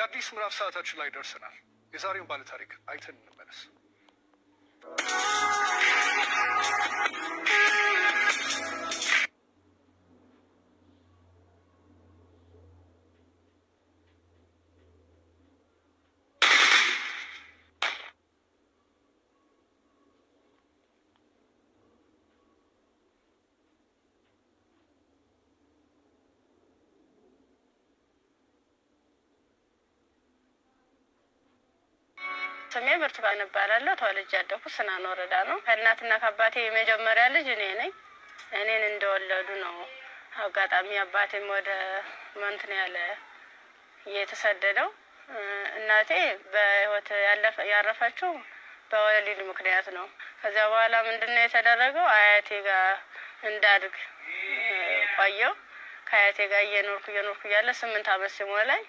የአዲስ ምዕራፍ ሰዓታችን ላይ ደርሰናል። የዛሬውን ባለታሪክ አይተን እንመለስ። ስሜ ብርቱካን እባላለሁ። ተወልጄ ያደኩት ስናን ወረዳ ነው። ከእናትና ከአባቴ የመጀመሪያ ልጅ እኔ ነኝ። እኔን እንደወለዱ ነው አጋጣሚ አባቴም ወደ መንትን ያለ የተሰደደው። እናቴ በህይወት ያረፈችው በወሊድ ምክንያት ነው። ከዚያ በኋላ ምንድነው የተደረገው? አያቴ ጋር እንዳድግ ቆየው። ከአያቴ ጋር እየኖርኩ እያለ 8 አመት ሲሞላኝ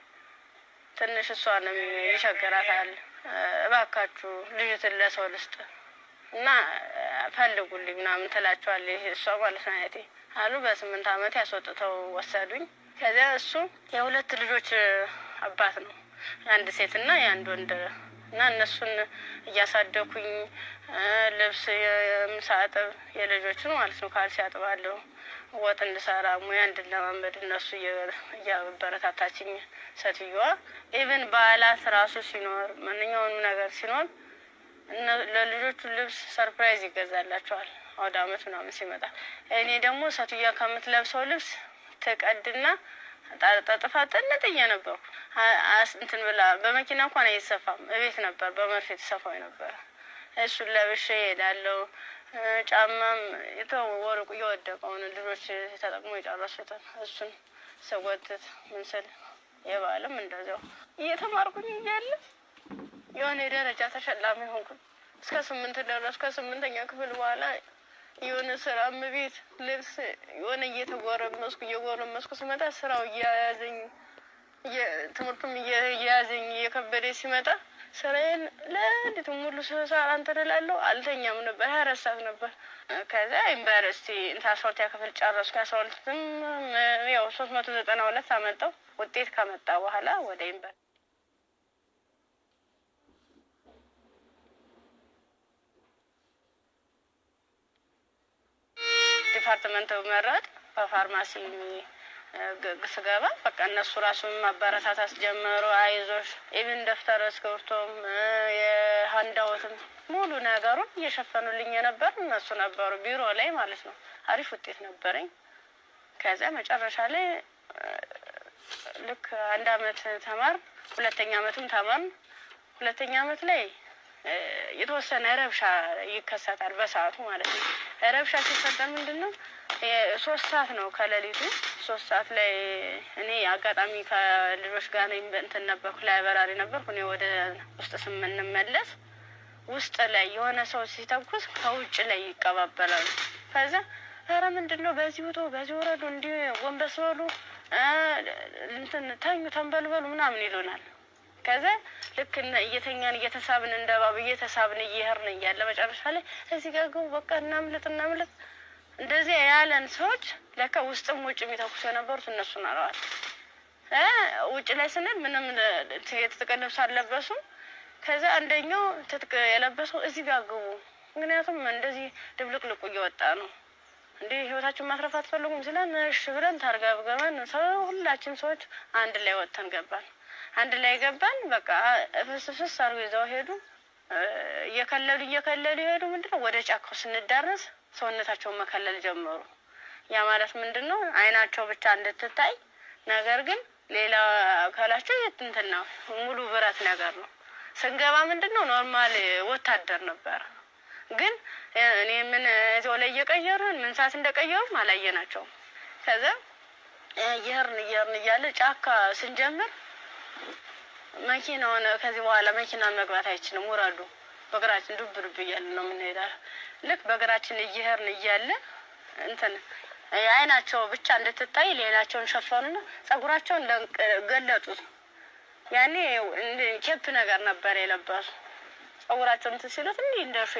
ትንሽ እሷንም ይቸግራታል። እባካችሁ ልጅትን ለሰው ልስጥ እና ፈልጉልኝ ምናምን ትላቸዋለች እሷ ማለት ነው አያቴ አሉ። በ8 አመት ያስወጥተው ወሰዱኝ። ከዚያ እሱ የሁለት ልጆች አባት ነው፣ አንድ ሴትና የአንድ ወንድ እና እነሱን እያሳደኩኝ ልብስ የምሳጥብ የልጆችን ማለት ነው ካልሲ አጥባለሁ፣ ወጥ እንድሰራ ሙያ እንድለማመድ እነሱ እያበረታታችኝ ሴትዮዋ ኢቭን በዓላት ራሱ ሲኖር ማንኛውንም ነገር ሲኖር ለልጆቹ ልብስ ሰርፕራይዝ ይገዛላቸዋል አውደ አመት ምናምን ሲመጣ። እኔ ደግሞ ሴትዮዋ ከምትለብሰው ልብስ ትቀድና ጣጣጣፋ ጥንጥዬ ነበርኩ። እንትን ብላ በመኪና እንኳን አይሰፋም፣ እቤት ነበር በመርፌ ተሰፋው ነበር። እሱን ለብሼ እሄዳለሁ። ጫማም የተወረቁ የወደቀውን ልጆች ተጠቅሞ የጨረሱትን እሱን ስጎትት ምንስል የባለም እንደዚያው እየተማርኩኝ እያለ የሆነ የደረጃ ተሸላሚ ሆንኩኝ። እስከ 8 ደረስኩ። ከ8ኛ ክፍል በኋላ የሆነ ስራም ቤት ልብስ የሆነ እየጎረመስኩ ስመጣ ስራው እያያዘኝ ትምህርቱም እያያዘኝ እየከበደ ሲመጣ ስራዬን ለእንዴት ሙሉ ሰዓት እንትን እላለሁ። አልተኛም ነበር፣ 24 ሰዓት ነበር። ከዛ ዩኒቨርሲቲ 12ኛ ክፍል ጨረስኩ። 12ም ያው 392 አመጣው። ውጤት ከመጣ በኋላ ወደ ዩኒቨርሲቲ ዲፓርትመንት መረጥ በፋርማሲ ስገባ በቃ እነሱ ራሱን ማበረታታት ጀመሩ። አይዞሽ ኢቭን ደፍተር እስክሪብቶም የሃንዳውትም ሙሉ ነገሩን እየሸፈኑልኝ ነበር እነሱ ነበሩ፣ ቢሮ ላይ ማለት ነው። አሪፍ ውጤት ነበረኝ። ከዛ መጨረሻ ላይ ልክ 1 አመት ተማር፣ 2ኛ አመትም ተማር። 2ኛ አመት ላይ የተወሰነ ረብሻ ይከሰታል በሰዓቱ ማለት ነው። ረብሻ ሲፈጠር ምንድነው 3 ሰዓት ነው ከሌሊቱ 3 ሰዓት ላይ እኔ አጋጣሚ ከልጆች ጋር እንትን ነበርኩ፣ ላይብረሪ ነበርኩ። እኔ ወደ ውስጥ ስንመለስ ውስጥ ላይ የሆነ ሰው ሲተኩስ ከውጭ ላይ ይቀባበላሉ። ከዛ ኧረ ምንድነው በዚህ ውጡ፣ በዚህ ወረዱ፣ እንዲህ ጎንበስ በሉ፣ እንትን ተኙ፣ ተንበልበሉ ምናምን ይሉናል። ከዛ ልክ እየተኛን እየተሳብን እንደባብ እየተሳብን እየሄድን እያለ መጨረሻ ላይ እዚህ ጋር ግቡ በቃ እናምልጥ እንደዚህ ያለን ሰዎች ለካ ውስጥም ውጭ የሚተኩሱ የነበሩት እነሱ ናቸዋል። ውጭ ላይ ስንል ምንም የትጥቅ ልብስ አልለበሱም። ከዛ አንደኛው ትጥቅ የለበሰው እዚህ ጋር ግቡ፣ ምክንያቱም እንደዚህ ድብልቅልቁ እየወጣ ነው እንዴ ህይወታችሁን ማትረፍ አትፈልጉም ሲለን እሺ ብለን ታርጋብገበን ሁላችን ሰዎች አንድ ላይ ወጥተን ገባን። አንድ ላይ ገባን። በቃ ፍስፍስ አርገው ይዘው ሄዱ። እየከለሉ ሄዱ። ምንድነው ወደ ጫካው ስንዳረስ ሰውነታቸውን መከለል ጀመሩ። ያ ማለት ምንድነው አይናቸው ብቻ እንድትታይ፣ ነገር ግን ሌላ አካላቸው እንትን ነው ሙሉ ብረት ነገር ነው። ስንገባ ምንድነው ኖርማል ወታደር ነበር፣ ግን እኔ ምን እዚያው ላይ እየቀየሩን ምን ሰዓት እንደቀየሩም አላየናቸውም። ከዛ እየሄድን እያለ ጫካ ስንጀምር መኪናውን ከዚህ በኋላ መኪናን መግባት አይችልም፣ ውረዱ፣ በእግራችን ዱብ ዱብ እያልን ነው የምንሄደው። ልክ በእግራችን እየሄድን እያለ እንትን አይናቸው ብቻ እንድትታይ ሌላቸውን ሸፈኑና ጸጉራቸውን ገለጡት። ያኔ ኬፕ ነገር ነበር የለበሱ። ጸጉራቸውን እንትን ሲሉት እንዲህ እንደሹ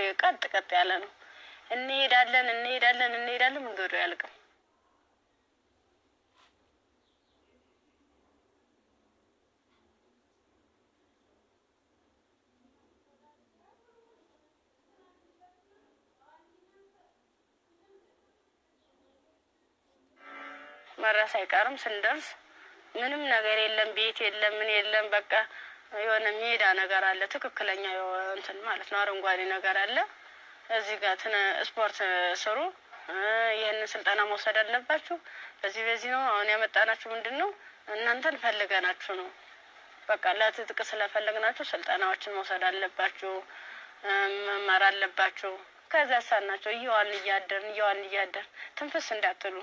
ቀጥ ያለ ነው። እንሄዳለን መንገዱ ያልቅም። መድረስ አይቀርም። ስንደርስ ምንም ነገር የለም፣ ቤት የለም፣ ምን የለም። በቃ የሆነ ሜዳ ነገር አለ፣ ትክክለኛ እንትን ማለት ነው፣ አረንጓዴ ነገር አለ። እዚህ ጋር ስፖርት ስሩ፣ ይህንን ስልጠና መውሰድ አለባችሁ፣ በዚህ ነው አሁን ያመጣናችሁ። ምንድን ነው እናንተን ፈልገናችሁ ነው። በቃ ለትጥቅ ስለፈለግናችሁ ስልጠናዎችን መውሰድ አለባችሁ፣ መማር አለባችሁ። ከዛ ሳናቸው እየዋልን እያደርን ትንፍስ እንዳትሉ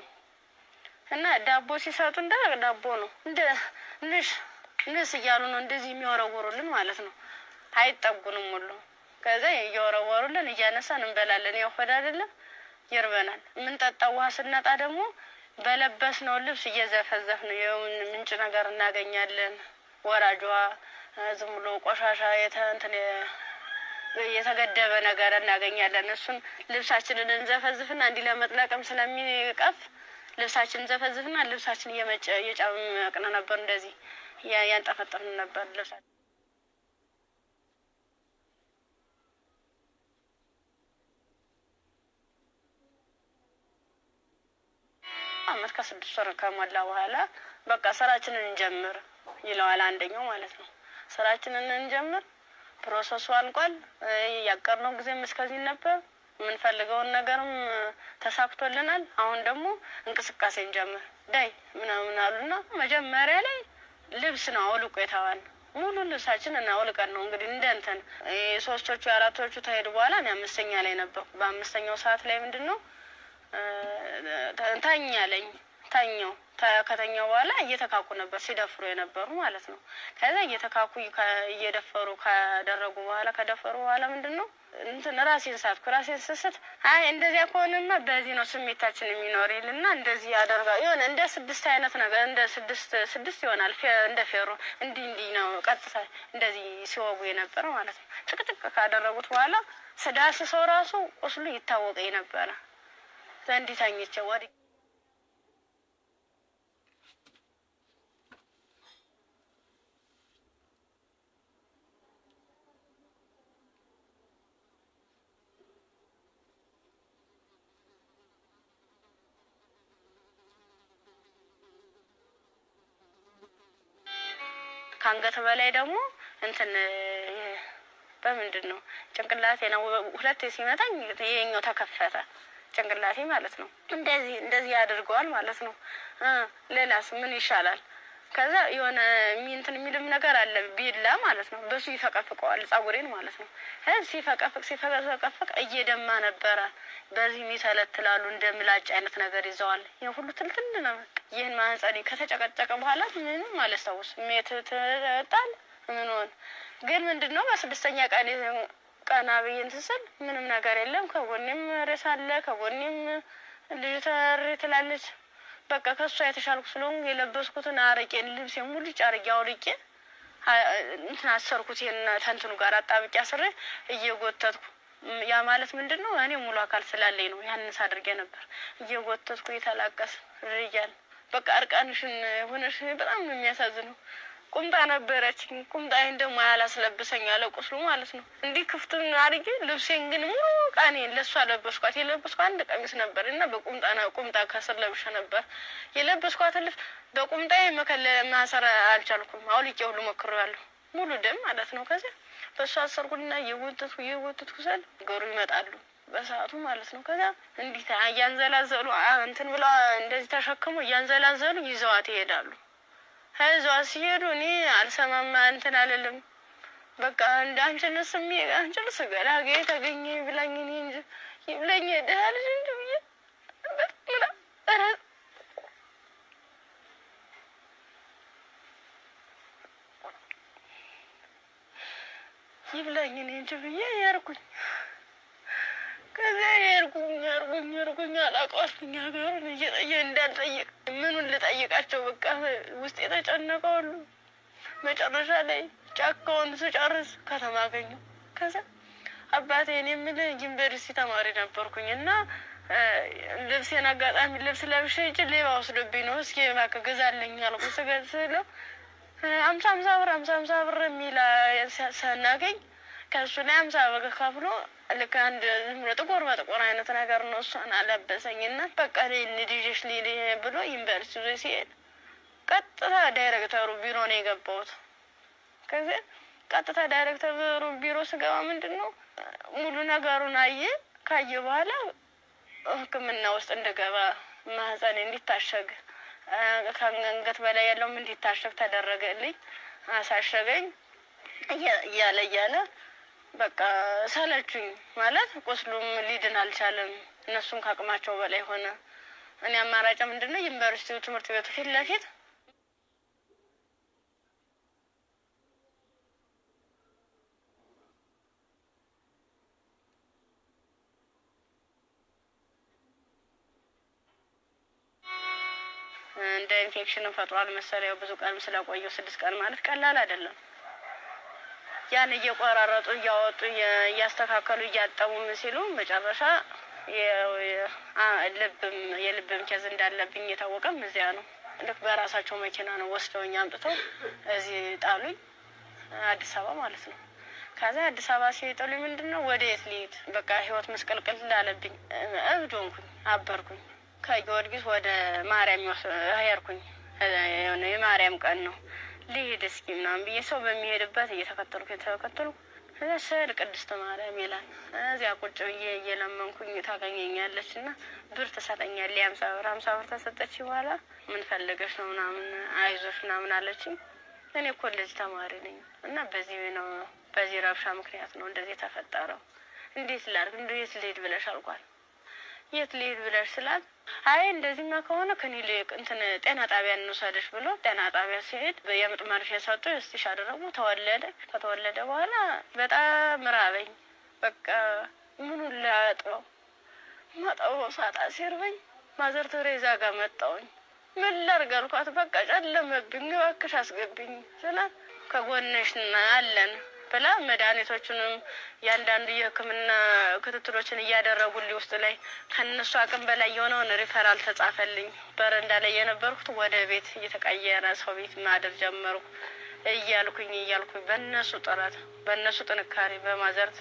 እና ዳቦ ሲሰጡ እንደ ዳቦ ነው እንደ ንስ እያሉ ነው እንደዚህ የሚወረወሩልን ማለት ነው። አይጠጉንም ሁሉ ከዛ እየወረወሩልን እያነሳን እንበላለን። ያው ሆድ አይደለም ይርበናል። የምንጠጣው ውሃ ስናጣ ደግሞ በለበስነው ልብስ እየዘፈዘፍን ምንጭ ነገር እናገኛለን። ወራጇ ዝም ብሎ ቆሻሻ የተገደበ ነገር እናገኛለን። እሱን ልብሳችንን እንዘፈዝፍና እንዲህ ለመጥለቅም ስለሚቀፍ ልብሳችንን ዘፈዝፍና ልብሳችን እየጨመቅን ነበር፣ እንደዚህ ያንጠፈጠፍን ነበር ልብሳችን። አመት ከ6 ወር ከሞላ በኋላ በቃ ስራችንን እንጀምር ይለዋል አንደኛው ማለት ነው። ስራችንን እንጀምር፣ ፕሮሰሱ አልቋል፣ ያቀርነው ጊዜም እስከዚህ ነበር፣ የምንፈልገውን ነገርም ተሳክቶልናል። አሁን ደግሞ እንቅስቃሴ እንጀምር ዳይ ምናምን አሉና መጀመሪያ ላይ ልብስ ነው አውልቆ የተባለ ሙሉ ልብሳችን እና አውልቀን ነው እንግዲህ እንደንተን ሶስቶቹ አራቶቹ ተሄዱ በኋላ እኔ 5ኛ ላይ ነበርኩ። በ5ኛው ሰዓት ላይ ምንድን ነው ታኛው ከተኛው በኋላ እየተካኩ ነበር ሲደፍሩ የነበሩ ማለት ነው። ከዛ እየተካኩ እየደፈሩ ከደፈሩ በኋላ ምንድን ነው እንትን ራሴን ስስት አይ እንደዚያ ከሆነማ በዚህ ነው ስሜታችን የሚኖር ይልና እንደዚህ ያደርጋ የሆነ እንደ 6 አይነት ነገር እንደ ስድስት ይሆናል። እንደ ፌሮ እንዲህ ነው ቀጥታ እንደዚህ ሲወጉ የነበረ ማለት ነው። ጥቅጥቅ ካደረጉት በኋላ ስዳስሰው ራሱ ቁስሉ ይታወቀኝ ነበረ። ዘንዲ ታኝቼ ወዲ ከአንገት በላይ ደግሞ እንትን በምንድን ነው ጭንቅላቴ ነው 2 ሲመታኝ ይሄኛው ተከፈተ ጭንቅላቴ ማለት ነው። እንደዚህ ያደርገዋል ማለት ነው። ሌላስ ምን ይሻላል? ከዛ የሆነ እንትን የሚልም ነገር አለ ቢላ ማለት ነው። በሱ ይፈቀፍቀዋል ጸጉሬን ማለት ነው። ሲፈቀፍቅ እየደማ ነበረ። በዚህ ይተለትላሉ እንደ ምላጭ አይነት ነገር ይዘዋል። የሁሉ ትልትል ነው። ይህን ማህፀኔ ከተጨቀጨቀ በኋላ ምንም አላስታውስም። ተጣል ምን ሆነ ግን ምንድነው በ6ኛ ቀና ብዬ እንትን ስል ምንም ነገር የለም። ከጎኔም ሬሳ አለ፣ ከጎኔም ልጅ ትላለች። በቃ ከሷ የተሻልኩ ስለሆንኩ የለበስኩትን አረቄን ልብሴን ሙሉ አርጌ አውልቄ እንትን አሰርኩት። ተንትኑ ጋር አጣብቄ አስሬ እየጎተትኩ ያ ማለት ምንድነው እኔ ሙሉ አካል ስላለኝ ነው። ያንስ አድርጌ ነበር እየጎተትኩ የተላቀስ ርያል በቃ እርቃንሽን ሆነሽ በጣም ነው የሚያሳዝነው። ቁምጣ ነበረችኝ። ቁምጣዬን ደግሞ ያላስለብሰኝ ያለ ቁስሉ ማለት ነው። እንዲህ ክፍቱን አድርጌ ልብሴን ግን ሙሉ ቃኔን ለሷ ለበስኳት። የለበስኳት አንድ ቀሚስ ነበር እና ቁምጣ ከስር ለብሼ ነበር የለበስኳት። ልፍ በቁምጣዬ ማሰር አልቻልኩም። አውልቄ ሁሉ ሞክሬያለሁ። ሙሉ ደም ማለት ነው። ከዛ በሷ አሰርኩና እየወተትኩ ስል ገሩ ይመጣሉ በሰዓቱ ማለት ነው። ከዛ እንዲህ እያንዘላዘሉ እንትን ብላ እንደዚህ ተሸክሞ እያንዘላዘሉ ይዘዋት ይሄዳሉ። ከዛው ሲሄዱ እኔ አልሰማማ እንትን አልልም። በቃ እንደ አንቺንስ ገላጌ ተገኘ ብላኝ እኔ እንጂ ይብለኝ ደህል እንዴ ይብለኝ እኔ እንጂ ብዬ ያርኩኝ። ከዛ ያርኩኝ አላውቀውም። ሀገሩን እንዳልጠይቅ ምኑን ልጠይቃቸው በቃ ውስጥ የተጨነቀው ሁሉ። መጨረሻ ላይ ጫካውን ስጨርስ ከተማ አገኘሁ። ከዛ አባቴ እኔ የምልህ ዩኒቨርሲቲ ተማሪ ነበርኩኝ እና ልብሴን አጋጣሚ ልብስ ለብሼ ሂጅ ሌባ ወስዶብኝ ነው። እስኪ እባክህ ግዛልኝ አልኩ። ስለው 50 ብር የሚል ስናገኝ ከሱ ላይ 50 ብር ከፍሎ ልክ አንድ ዝም ብሎ ጥቁር በጥቁር አይነት ነገር ነው እሷን አለበሰኝና በቃ ልጅሽ ሊል ብሎ ዩኒቨርሲቲ ሲሄድ ቀጥታ ዳይሬክተሩ ቢሮ ነው የገባሁት። ከዚያ ቀጥታ ዳይሬክተሩ ቢሮ ስገባ ምንድነው ሙሉ ነገሩን አየ። ካየ በኋላ ሕክምና ውስጥ እንደገባ ማህፀን እንዲታሸግ ከአንገት በላይ ያለውም እንዲታሸግ ተደረገልኝ። አሳሸገኝ እያለ በቃ ሰለቹኝ ማለት ቁስሉም ሊድን አልቻለም። እነሱም ከአቅማቸው በላይ ሆነ። እኔ አማራጭ ምንድነው ዩኒቨርሲቲው ትምህርት ቤቱ ፊት ለፊት እንደ ኢንፌክሽን ፈጥሯል መሰለኝ። ብዙ ቀን ስለቆየው 6 ቀን ማለት ቀላል አይደለም። ያን እየቆራረጡ እያወጡ እያስተካከሉ እያጠቡ ሲሉ መጨረሻ የልብም ኬዝ እንዳለብኝ የታወቀም እዚያ ነው። ልክ በራሳቸው መኪና ነው ወስደውኝ አምጥተው እዚህ ጣሉኝ፣ አዲስ አበባ ማለት ነው። ከዛ አዲስ አበባ ሲጥሉኝ ምንድነው ወዴት ልሂድ በቃ ህይወት መስቀልቅል ላለብኝ እብድ ሆንኩኝ፣ አበርኩኝ። ከጊዮርጊስ ወደ ማርያም ሄድኩኝ። የማርያም ቀን ነው ልሂድ እስኪ ምናምን ብዬ ሰው በሚሄድበት እየተከተልኩ እዛ ስል ቅድስት ማርያም ይላል። እዚያ ቁጭ ብዬ እየለመንኩኝ ታገኘኛለች እና ብር ትሰጠኛለች። 50 ብር ተሰጠች። በኋላ ምን ፈልገሽ ነው ምናምን አይዞሽ ምናምን አለችኝ። እኔ እኮ እንደዚህ ተማሪ ነኝ እና በዚህ ረብሻ ምክንያት ነው እንደዚህ ተፈጠረው። እንዴት ላድርግ እንዴት ልሄድ ብለሽ አልኳት። የት ልሄድ ብለሽ ስላት አይ እንደዚህማ ከሆነ ከኔ ልቅ ጤና ጣቢያ እንውሰድሽ ብሎ ጤና ጣቢያ ሲሄድ የምጥ መርፌ ሰጡ። እስቲሽ አደረጉ። ተወለደ። ከተወለደ በኋላ በጣም ራበኝ። በቃ ምኑን ላጥበው ማጠው ሳጣ ሲርበኝ ማዘር ቴሬዛ ጋር መጣሁኝ። ምን ላድርግ አልኳት። በቃ ጨለመብኝ፣ እባክሽ አስገብኝ ስላት ከጎንሽ አለን ብላ መድኃኒቶቹንም ያንዳንዱ የሕክምና ክትትሎችን እያደረጉልኝ ውስጥ ላይ ከነሱ አቅም በላይ የሆነውን ሪፈራል ተጻፈልኝ። በረንዳ ላይ የነበርኩት ወደ ቤት እየተቀየረ ሰው ቤት ማደር ጀመርኩ። እያልኩኝ በእነሱ ጥረት በእነሱ ጥንካሬ በማዘር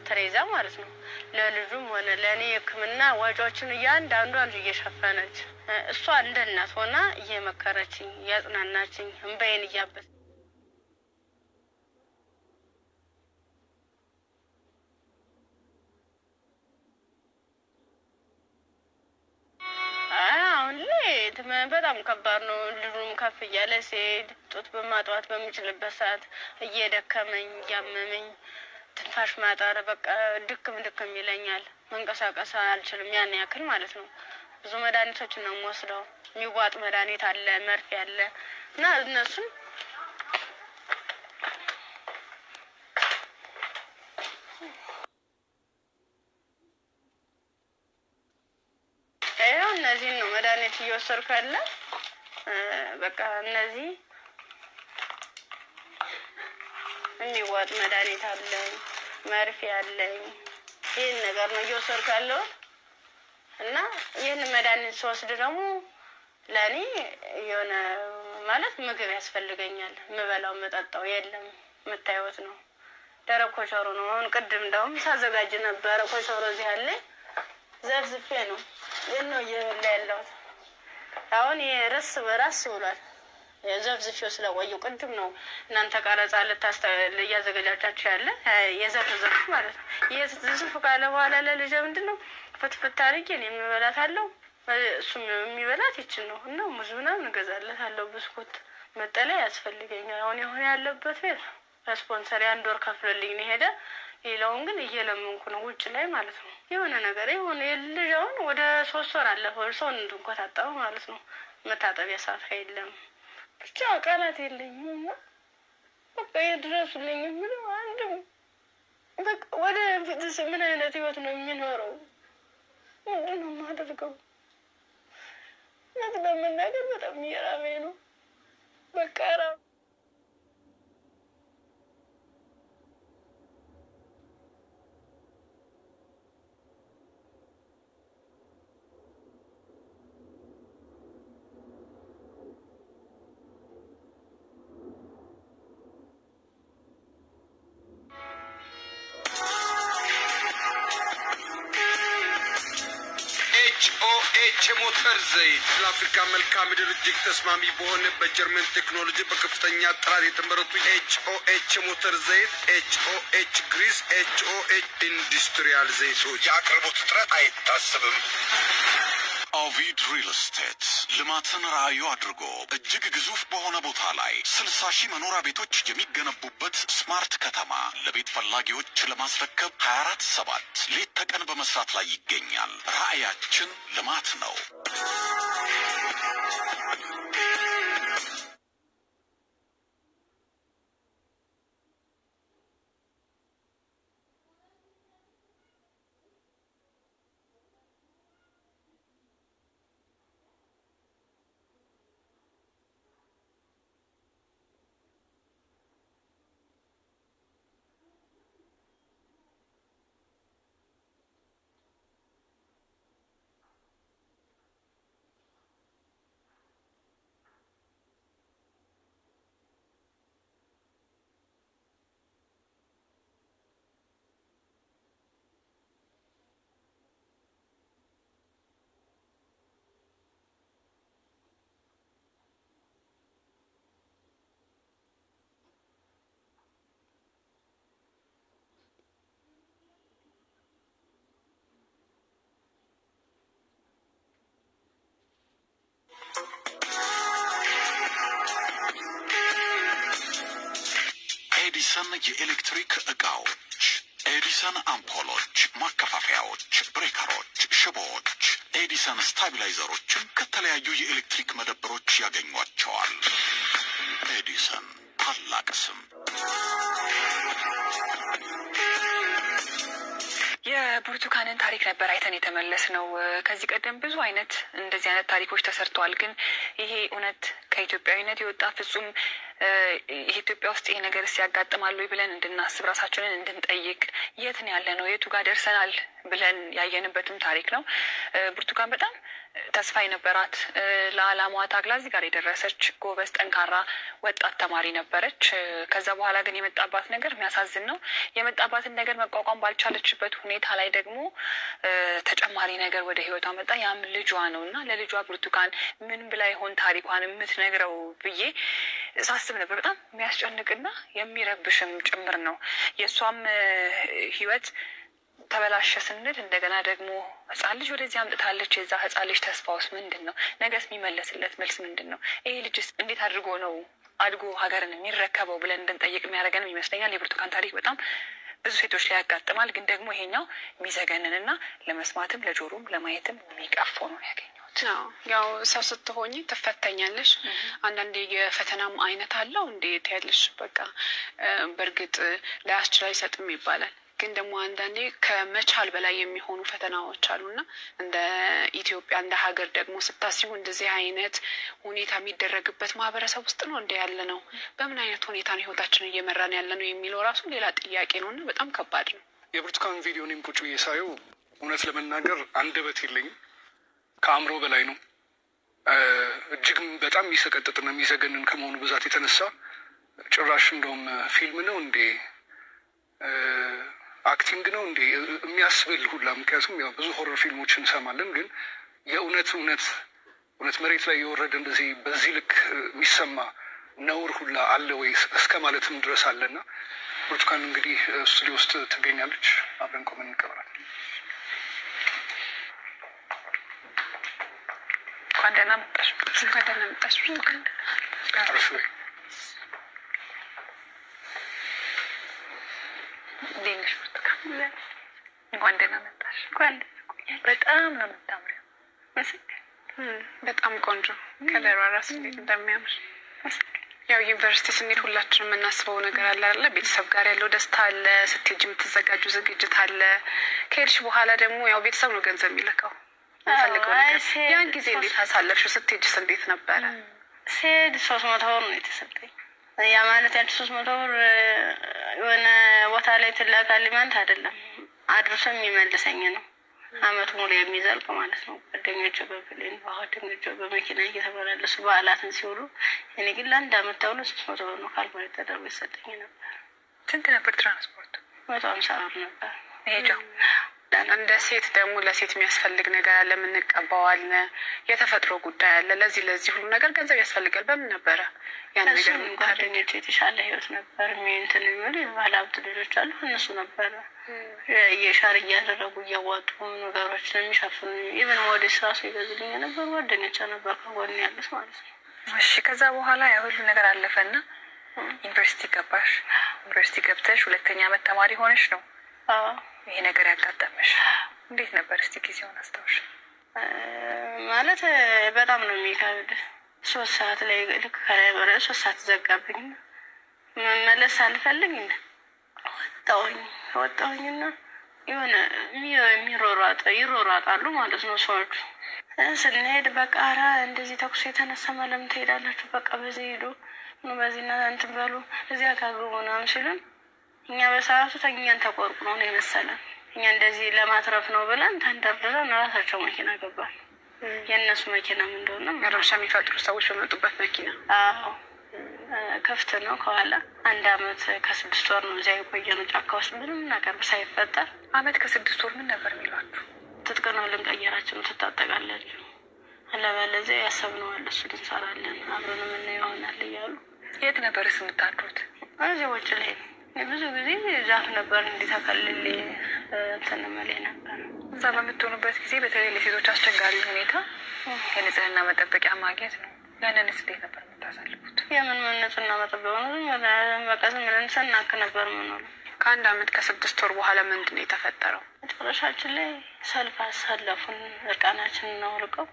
ቴሬዛ ማለት ነው ለልጁም ሆነ ለእኔ ሕክምና ወጪዎችን እያንዳንዷን እየሸፈነች እሷ እንደ እናት ሆና እየመከረችኝ እያጽናናችኝ እንባዬን እያበሰ በጣም ከባድ ነው። ልጁም ከፍ እያለ ሲሄድ ጡት በማጥዋት በሚችልበት ሰዓት እየደከመኝ እያመመኝ ትንፋሽ ማጠር በቃ ድክም ይለኛል። መንቀሳቀስ አልችልም ያን ያክል ማለት ነው። ብዙ መድኃኒቶችን ነው የምወስደው። የሚዋጥ መድኃኒት አለ፣ መርፌ አለ እና እነሱን እነዚህ ነው መድኃኒት እየወሰድኩ ያለ። በቃ እነዚህ የሚዋጥ መድኃኒት አለኝ፣ መርፌ አለኝ። ይህን ነገር ነው እየወሰድኩ ያለው እና ይህን መድኃኒት ስወስድ ደግሞ ለእኔ የሆነ ማለት ምግብ ያስፈልገኛል። የምበላው መጠጣው የለም። የምታዩት ነው ደረቅ ኮቸሮ ነው። አሁን ቅድም እንደውም ሳዘጋጅ ነበረ ኮቸሮ እዚህ አለኝ። ዘፍዝፌ ነው ይሄን ነው እየበላ ያለሁት። አሁን የረስ በራስ ብሏል። የዘፍዝፌው ስለቆየው ቅድም ነው እናንተ ቀረጻ እያዘጋጃችሁ ያለ የዘፍዝፍ ማለት ነው። የዘፍዝፍ ካለ በኋላ ለልጄ ምንድነው ፍትፍት አድርጌ እኔ የምበላታለሁ፣ እሱም የሚበላት ይችን ነው እና ሙዝ ምናምን እገዛለታለሁ። ብስኩት መጠለያ ያስፈልገኛል። አሁን ያለበት ቤት ስፖንሰር 1 ወር ከፍሎልኝ ነው ሄደ። ሌላውን ግን እየለመንኩ ነው ውጭ ላይ ማለት ነው። የሆነ ነገር የሆነ ልጅውን ወደ 3 ወር አለፈው ሰው እንድንቆጣጣው ማለት ነው። መታጠቢያ ሰዓት የለም። ብቻ ቃላት የለኝም። በቃ የድረሱልኝ ምንም አንድም በቃ ወደ ፊትስ ምን አይነት ህይወት ነው የሚኖረው? ምንድን ነው የማደርገው? ለመናገር በጣም እየራበኝ ነው። በቃ ሞተር ዘይት ለአፍሪካ መልክዓ ምድር እጅግ ተስማሚ በሆነ በጀርመን ቴክኖሎጂ በከፍተኛ ጥራት የተመረቱ ኤችኦኤች ሞተር ዘይት፣ ኤችኦኤች ግሪስ፣ ኤችኦኤች ኢንዱስትሪያል ዘይቶች። የአቅርቦት እጥረት አይታሰብም። ኦቪድ ሪል ስቴት ልማትን ራዕዩ አድርጎ እጅግ ግዙፍ በሆነ ቦታ ላይ 60 ሺህ መኖሪያ ቤቶች የሚገነቡበት ስማርት ከተማ ለቤት ፈላጊዎች ለማስረከብ 24/7 ሌት ተቀን በመስራት ላይ ይገኛል። ራዕያችን ልማት ነው። ኤዲሰን የኤሌክትሪክ ዕቃዎች፣ ኤዲሰን አምፖሎች፣ ማከፋፈያዎች፣ ብሬከሮች፣ ሽቦዎች፣ ኤዲሰን ስታቢላይዘሮችን ከተለያዩ የኤሌክትሪክ መደብሮች ያገኟቸዋል። ኤዲሰን ታላቅ ስም። የብርቱካንን ታሪክ ነበር አይተን የተመለስ ነው። ከዚህ ቀደም ብዙ አይነት እንደዚህ አይነት ታሪኮች ተሰርተዋል። ግን ይሄ እውነት ከኢትዮጵያዊነት የወጣ ፍጹም ኢትዮጵያ ውስጥ ይሄ ነገር ሲያጋጥማሉ ብለን እንድናስብ ራሳችንን እንድንጠይቅ የት ነው ያለ ነው የቱ ጋር ደርሰናል ብለን ያየንበትም ታሪክ ነው። ብርቱካን በጣም ተስፋ የነበራት ለዓላማዋ ታግላ እዚህ ጋር የደረሰች ጎበዝ ጠንካራ ወጣት ተማሪ ነበረች። ከዛ በኋላ ግን የመጣባት ነገር የሚያሳዝን ነው። የመጣባትን ነገር መቋቋም ባልቻለችበት ሁኔታ ላይ ደግሞ ተጨማሪ ነገር ወደ ህይወቷ መጣ። ያም ልጇ ነው እና ለልጇ ብርቱካን ምን ብላ ይሆን ታሪኳን የምትነግረው ብዬ ሳስብ ነበር። በጣም የሚያስጨንቅና የሚረብሽም ጭምር ነው። የእሷም ህይወት ተበላሸ ስንል እንደገና ደግሞ ህጻን ልጅ ወደዚህ አምጥታለች። የዛ ህጻን ልጅ ተስፋውስ ምንድን ነው? ነገስ የሚመለስለት መልስ ምንድን ነው? ይሄ ልጅስ እንዴት አድርጎ ነው አድጎ ሀገርን የሚረከበው ብለን እንድንጠይቅ የሚያደርገንም ይመስለኛል። የብርቱካን ታሪክ በጣም ብዙ ሴቶች ላይ ያጋጥማል። ግን ደግሞ ይሄኛው የሚዘገንንና ለመስማትም ለጆሮም ለማየትም የሚቀፈው ነው ያገኘሁት። ያው ሰው ስትሆኝ ትፈተኛለሽ። አንዳንዴ የፈተናም አይነት አለው እንዴት ያለሽ በቃ በእርግጥ ላያስችል አይሰጥም ይባላል። ግን ደግሞ አንዳንዴ ከመቻል በላይ የሚሆኑ ፈተናዎች አሉና እንደ ኢትዮጵያ እንደ ሀገር ደግሞ ስታስቡ እንደዚህ አይነት ሁኔታ የሚደረግበት ማህበረሰብ ውስጥ ነው እንደ ያለ ነው። በምን አይነት ሁኔታ ነው ህይወታችንን እየመራን ያለ ነው የሚለው ራሱ ሌላ ጥያቄ ነውና በጣም ከባድ ነው። የብርቱካን ቪዲዮ እኔም ቁጭ ብዬ ሳየው እውነት ለመናገር አንደበት የለኝም። ከአእምሮ በላይ ነው። እጅግ በጣም የሚሰቀጥጥና የሚዘገንን ከመሆኑ ብዛት የተነሳ ጭራሽ እንደውም ፊልም ነው እንዴ አክቲንግ ነው እንዴ የሚያስብል ሁላ። ምክንያቱም ያው ብዙ ሆረር ፊልሞችን እንሰማለን፣ ግን የእውነት መሬት ላይ የወረደ እንደዚህ በዚህ ልክ የሚሰማ ነውር ሁላ አለ ወይ እስከ ማለትም ድረስ አለና ብርቱካን እንግዲህ ስቱዲዮ ውስጥ ትገኛለች። አብረን ቆመን እንቀበላለን። እንኳን ደህና መጣሽ። እንኳን ደህና መጣሽ። እንዴት ብርቱካን? እንኳን ደህና መጣሽ። በጣም ነው የምታምሪው። በጣም ቆንጆ ከለሯ ራሱ እንዴት እንደሚያምር። ያው ዩኒቨርሲቲ ስንሄድ ሁላችንም የምናስበው ነገር አለ አይደለ? ቤተሰብ ጋር ያለው ደስታ አለ፣ ስትሄጂ የምትዘጋጁ ዝግጅት አለ። ከሄድሽ በኋላ ደግሞ ያው ቤተሰብ ነው ገንዘብ የሚልከው ፈልገው ነገር። ያን ጊዜ እንዴት አሳለፍሽው? ስትሄጂስ እንዴት ነበረ? ስሄድ 300 ብር ነው የተሰጠኝ። ያ ማለት ያቺ 300 ብር የሆነ ቦታ ላይ ትላካልኝ ማለት አይደለም፣ አድርሶ የሚመልሰኝ ነው። አመት ሙሉ የሚዘልቅ ማለት ነው። ጓደኞቼ በፕሌን ጓደኞቼ በመኪና እየተመላለሱ በዓላትን ሲውሉ፣ እኔ ግን ለአንድ አመት ተብሎ 300 ብር ነው ካልኩሌት ተደርጎ ይሰጠኝ ነበር። ስንት ነበር ትራንስፖርቱ? 150 ብር ነበር ሄጃው። እንደ ሴት ደግሞ ለሴት የሚያስፈልግ ነገር አለ፣ የምንቀባው አለ፣ የተፈጥሮ ጉዳይ አለ። ለዚህ ሁሉ ነገር ገንዘብ ያስፈልጋል። በምን ነበረ ያን ነገር? ጓደኞች የተሻለ ህይወት ነበር እንትን የሚሉ ባለሀብት ልጆች አሉ። እነሱ ነበረ የሻር እያደረጉ እያዋጡ ነገሮችን የሚሸፍኑ ኢቨን ሞዴስ ራሱ ይገዙልኝ የነበሩ ጓደኞች ነበር ከጎን ያሉት ማለት ነው። እሺ ከዛ በኋላ ያ ሁሉ ነገር አለፈና ዩኒቨርሲቲ ገባሽ። ዩኒቨርሲቲ ገብተሽ 2ኛ ዓመት ተማሪ ሆነሽ ነው ይሄ ነገር ያጋጠመሽ። እንዴት ነበር እስቲ ጊዜውን አስታውሽ? ማለት በጣም ነው የሚከብድ። 3 ሰዓት ላይ ልክ ከላይ ወረ 3 ሰዓት ዘጋብኝ። መመለስ አልፈልግ ወጣሁኝና የሆነ ይሮራጣሉ ማለት ነው ሰዎቹ። ስንሄድ በቃ ኧረ እንደዚህ ተኩስ የተነሳ ለምን ትሄዳላችሁ? በቃ በዚህ ሄዱ በዚህና እንትን በሉ እዚያ ካግቡ ምናምን ሲሉን እኛ በሰዓቱ ተኛን ተቆርቁሮ ነው የመሰለን። እኛ እንደዚህ ለማትረፍ ነው ብለን ተንደርድረን ራሳቸው መኪና ገባል። የእነሱ መኪና ምን እንደሆነ ረብሻ የሚፈጥሩ ሰዎች በመጡበት መኪና። አዎ ክፍት ነው ከኋላ። 1 ዓመት ከ6 ወር ነው እዚያ የቆየነው ጫካ ውስጥ ምንም ነገር ሳይፈጠር። ዓመት ከ6 ወር ምን ነበር የሚሏችሁ? ትጥቅ ነው ልንቀየራችሁ ነው ትታጠቃላችሁ፣ አለበለዚያ ያሰብነው አለ እሱን እንሰራለን አብረን ምን ይሆናል እያሉ። የት ነበር የምታድሩት? እዚህ ውጭ ላይ ብዙ ጊዜ ዛፍ ነበር እንዲተከልል እንትን መሌ ነበር። እዛ በምትሆኑበት ጊዜ በተለይ ለሴቶች አስቸጋሪ ሁኔታ የንጽህና መጠበቂያ ማግኘት ነው። ያንንስ እንዴት ነበር የምታሳልፉት? የምን ንጽህና መጠበቂያ ነው? በቃ ዝም ብለን ስናክ ነበር የምንውለው። ከ1 ዓመት ከ6 ወር በኋላ ምንድን ነው የተፈጠረው? መጨረሻችን ላይ ሰልፍ አሳለፉን። እርቃናችንን አውልቀው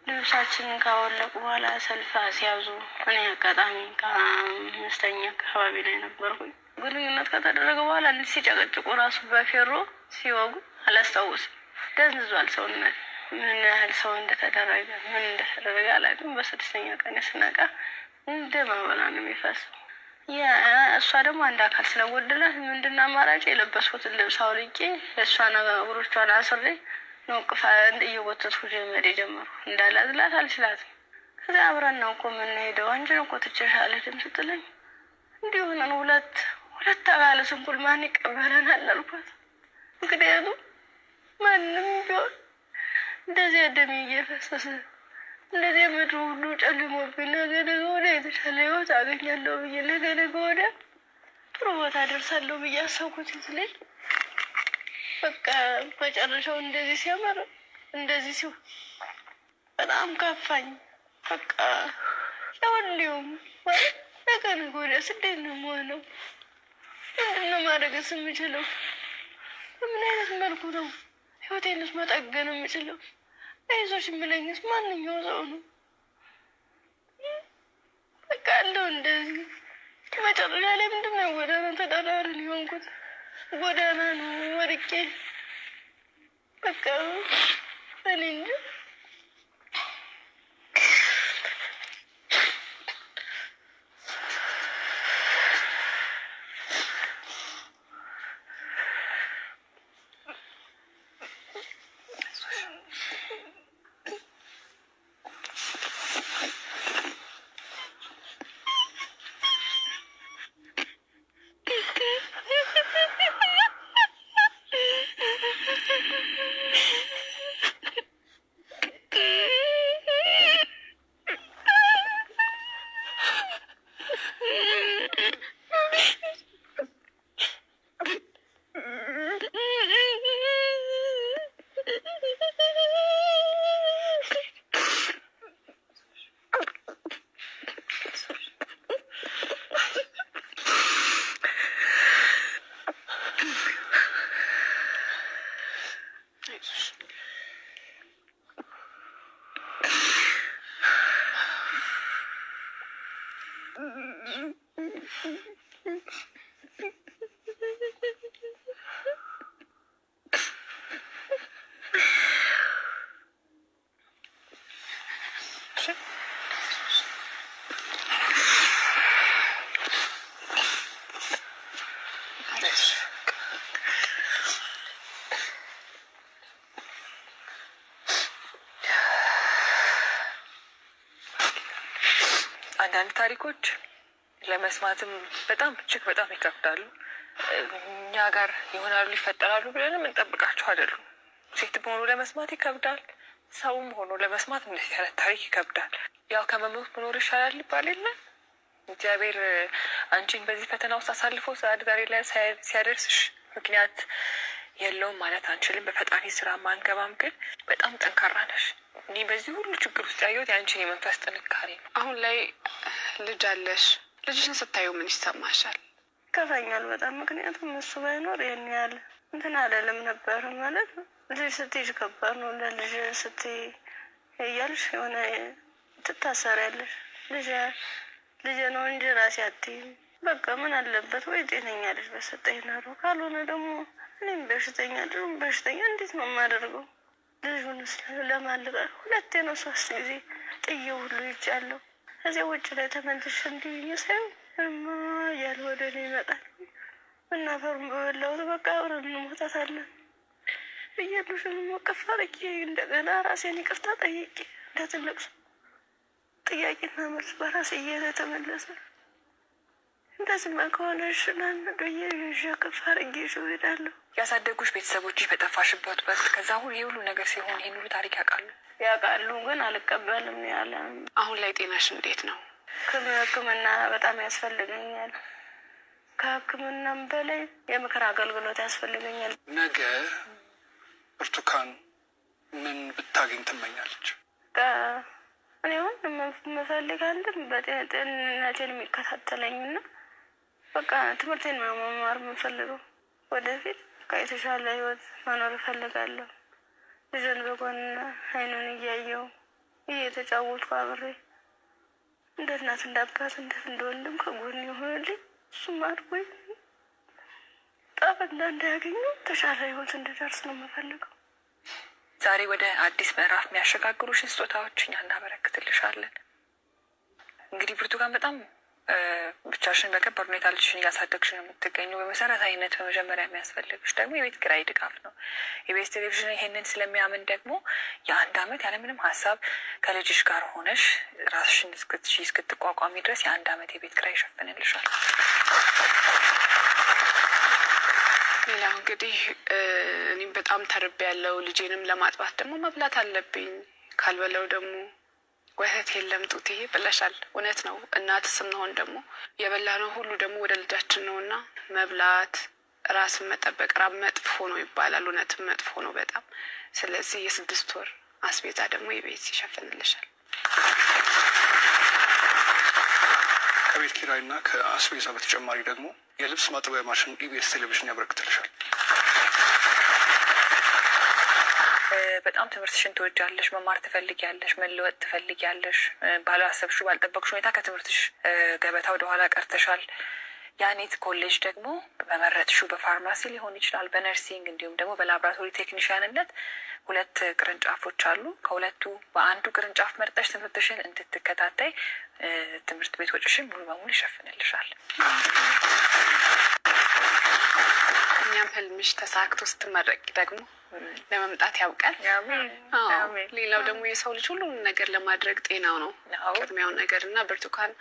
ልብሳችንን ካወለቁ በኋላ ሰልፍ ሲያዙ፣ እኔ አጋጣሚ ከ5ኛ አካባቢ ላይ ነበርኩኝ። ግንኙነት ከተደረገ በኋላ እንዲህ ሲጨቀጭቁ ራሱ በፌሮ ሲወጉ አላስታውስም። ደንዝዟል ሰውነት። ምን ያህል ሰው እንደተደረገ ምን እንደተደረገ አላውቅም። በ6ኛ ቀን ስነቃ እንደ ማበላ ነው የሚፈሰው። እሷ ደግሞ አንድ አካል ስለጎደላት ምንድን አማራጭ የለበስኩትን ልብስ አውልቄ እሷ ነገሮቿን አስሬ ነው ቅፋ እየጎተትኩ ጀመር የጀመርኩ። እንዳላዝላት አልችላትም። ከዚያ አብረን ነው እኮ የምንሄደው አንቺን እኮ ትችሻለሽም ስትለኝ እንዲህ ሆነን ሁለት አካለ ስንኩል ማን ይቀበለናል አልኳት። ምክንያቱም ማንም ቢሆን እንደዚህ ደሜ እየፈሰሰ እንደዚህ ምድሩ ሁሉ ጨልሞብኝ ነገ ወዲያ የተሻለ ህይወት አገኛለሁ ብዬ ነገ ወዲያ ጥሩ ቦታ ደርሳለሁ ብዬ አሰብኩት ስለኝ በቃ መጨረሻው እንደዚህ ሲያመር እንደዚህ ሲሆን በጣም ከፋኝ። በቃ ለሁሉም ነገ ወዲያ እንዴት ነው የምሆነው? ምንድን ነው ማድረግስ የምችለው? በምን አይነት መልኩ ነው ህይወቴንስ መጠገን የምችለው? አይዞሽ የምለኝስ ማንኛው ሰው ነው? በቃ አለው እንደዚህ። መጨረሻ ላይ ምንድን ነው ጎዳና ተዳዳሪን የሆንኩት። ጎዳና ነው ወድቄ በቃ እኔ እንጂ አንዳንድ ታሪኮች ለመስማትም በጣም እጅግ በጣም ይከብዳሉ። እኛ ጋር ይሆናሉ ይፈጠራሉ ብለንም እንጠብቃቸው አይደሉም። ሴት መሆኑ ለመስማት ይከብዳል። ሰውም ሆኖ ለመስማት እንደዚህ አይነት ታሪክ ይከብዳል። ያው ከመሞት መኖር ይሻላል ይባል የለ። እግዚአብሔር አንቺን በዚህ ፈተና ውስጥ አሳልፎ ዛሬ ላይ ሲያደርስሽ ምክንያት የለውም ማለት አንችልም። በፈጣሪ ስራ ማንገባም፣ ግን በጣም ጠንካራ ነሽ። እኔ በዚህ ሁሉ ችግር ውስጥ ያየሁት የአንቺን የመንፈስ ጥንካሬ ነው። አሁን ላይ ልጅ አለሽ። ልጅሽን ስታዩ ምን ይሰማሻል? ይከፋኛል በጣም። ምክንያቱም እሱ ባይኖር ይህን ያህል እንትን አለልም ነበር ማለት ልጅ ስትይዥ ከባድ ነው። ለልጅ ስትይ እያልሽ የሆነ ትታሰሪያለሽ። ልጅ ነው እንጂ ራሴ አትይም። በቃ ምን አለበት ወይ ጤነኛ ልጅ በሰጠኝ ኖሮ፣ ካልሆነ ደግሞ እኔም በሽተኛ ልጅም በሽተኛ እንዴት ነው የማደርገው? ልጁን ለማልቀ 2 ነው 3 ጊዜ ጥዬ ሁሉ ይቻለሁ። እዚያ ውጭ ላይ ተመልሽ እንዲህ ሳይሆን እማ እያለ ወደ እኔ ይመጣል። እናፈሩን በበላሁት በቃ አብረን እንሞታታለን ብዬሉሽን መቀፍ አድርጌ እንደገና ራሴን ይቅርታ ጠይቄ እንደ ትልቅ ሰው ጥያቄና መልስ በራሴ እየተመለሰ እንደዚህማ ከሆነ ሽናን ዶዬ ከፍ አድርጌ ሸው ሄዳለሁ። ያሳደጉሽ ቤተሰቦችሽ በጠፋሽበት ወቅት ከዛ ሁሉ ነገር ሲሆን ይህን ሁሉ ታሪክ ያውቃሉ፣ ግን አልቀበልም ያለ። አሁን ላይ ጤናሽ እንዴት ነው? ሕክምና በጣም ያስፈልገኛል። ከሕክምናም በላይ የምክር አገልግሎት ያስፈልገኛል። ነገ ብርቱካን ምን ብታገኝ ትመኛለች? እኔ አሁን የምፈልግ አንድም በጤንነቴን የሚከታተለኝና በቃ ትምህርቴን መማር የምፈልገው ወደፊት የተሻለ ህይወት መኖር እፈልጋለሁ። ልጅን በጎን አይኑን እያየው እየተጫወትኩ አብሬ እንደ እናት እንዳባት እንደ ወንድም ከጎን የሆነልኝ እሱም አድርጎኝ ጠበና እንዳያገኙ ተሻለ ህይወት እንድደርስ ነው የምፈልገው። ዛሬ ወደ አዲስ ምዕራፍ የሚያሸጋግሩሽን ስጦታዎች እኛ እናበረክትልሻለን። እንግዲህ ብርቱካን በጣም ብቻሽን በከባድ ሁኔታ ልጅሽን እያሳደግሽ ነው የምትገኘው። በመሰረታዊነት በመጀመሪያ የሚያስፈልግሽ ደግሞ የቤት ኪራይ ድጋፍ ነው። የቤት ቴሌቪዥን ይሄንን ስለሚያምን ደግሞ የ1 አመት ያለምንም ሀሳብ ከልጅሽ ጋር ሆነሽ ራስሽን እስክትቋቋሚ ድረስ የ1 አመት የቤት ኪራይ ይሸፍንልሻል። ሌላው እንግዲህ እኔም በጣም ተርቤ ያለው ልጄንም ለማጥባት ደግሞ መብላት አለብኝ። ካልበለው ደግሞ ወተት የለም ጡቴ ብለሻል። እውነት ነው። እናት ስንሆን ደግሞ የበላነው ሁሉ ደግሞ ወደ ልጃችን ነውና መብላት፣ ራስን መጠበቅ ራብ መጥፎ ነው ይባላል። እውነትም መጥፎ ነው በጣም። ስለዚህ የ6 ወር አስቤዛ ደግሞ የቤት ይሸፍንልሻል። ከቤት ኪራይና ከአስቤዛ በተጨማሪ ደግሞ የልብስ ማጠቢያ ማሽን ኢቢኤስ ቴሌቪዥን ያበረክትልሻል። በጣም ትምህርትሽን ትወጃለሽ፣ መማር ትፈልጊያለሽ፣ መለወጥ ትፈልጊያለሽ። ባላሰብሽው ባልጠበቅሽ ሁኔታ ከትምህርትሽ ገበታ ወደኋላ ቀርተሻል። ያኔት ኮሌጅ ደግሞ በመረጥሽው በፋርማሲ ሊሆን ይችላል፣ በነርሲንግ እንዲሁም ደግሞ በላብራቶሪ ቴክኒሽያንነት 2 ቅርንጫፎች አሉ። ከሁለቱ በአንዱ ቅርንጫፍ መርጠሽ ትምህርትሽን እንድትከታተይ ትምህርት ቤት ወጪሽን ሙሉ በሙሉ ይሸፍንልሻል። እኛም ህልምሽ ተሳክቶ ስትመረቂ ደግሞ ለመምጣት ያውቃል። ሌላው ደግሞ የሰው ልጅ ሁሉም ነገር ለማድረግ ጤናው ነው ቅድሚያው ነገር እና ብርቱካን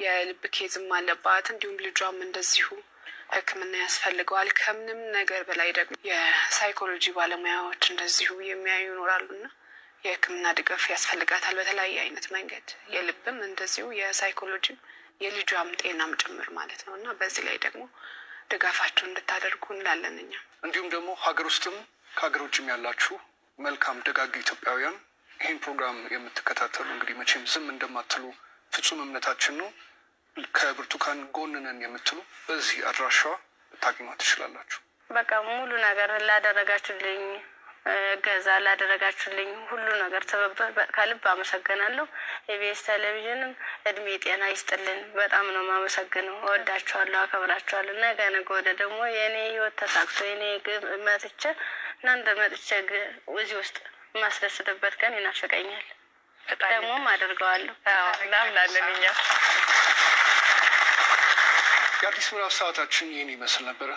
የልብ ኬዝም አለባት። እንዲሁም ልጇም እንደዚሁ ሕክምና ያስፈልገዋል። ከምንም ነገር በላይ ደግሞ የሳይኮሎጂ ባለሙያዎች እንደዚሁ የሚያዩ ይኖራሉና የሕክምና ድጋፍ ያስፈልጋታል በተለያየ አይነት መንገድ። የልብም እንደዚሁ የሳይኮሎጂም የልጇም ጤናም ጭምር ማለት ነው እና በዚህ ላይ ደግሞ ድጋፋችሁ እንድታደርጉ እንላለን እኛ። እንዲሁም ደግሞ ሀገር ውስጥም ከሀገር ውጭም ያላችሁ መልካም ደጋግ ኢትዮጵያውያን ይህን ፕሮግራም የምትከታተሉ እንግዲህ መቼም ዝም እንደማትሉ ፍጹም እምነታችን ነው። ከብርቱካን ጎን ነን የምትሉ በዚህ አድራሻዋ ታገኟት ትችላላችሁ። በቃ ሙሉ ነገር ላደረጋችሁልኝ እገዛ ላደረጋችሁልኝ ሁሉ ነገር ትብብር ከልብ አመሰግናለሁ። ኢቢኤስ ቴሌቪዥንም እድሜ ጤና ይስጥልን። በጣም ነው የማመሰግነው። እወዳችኋለሁ፣ አከብራችኋለሁ። ነገ ወደ ደግሞ የእኔ ህይወት ተሳክቶ የኔ መጥቼ እናንተ መጥቼ እዚህ ውስጥ የማስደስትበት ቀን ይናፍቀኛል። ደግሞም አደርገዋለሁ። እናምናለን እኛ። የአዲስ ምዕራፍ ሰዓታችን ይህን ይመስል ነበረ።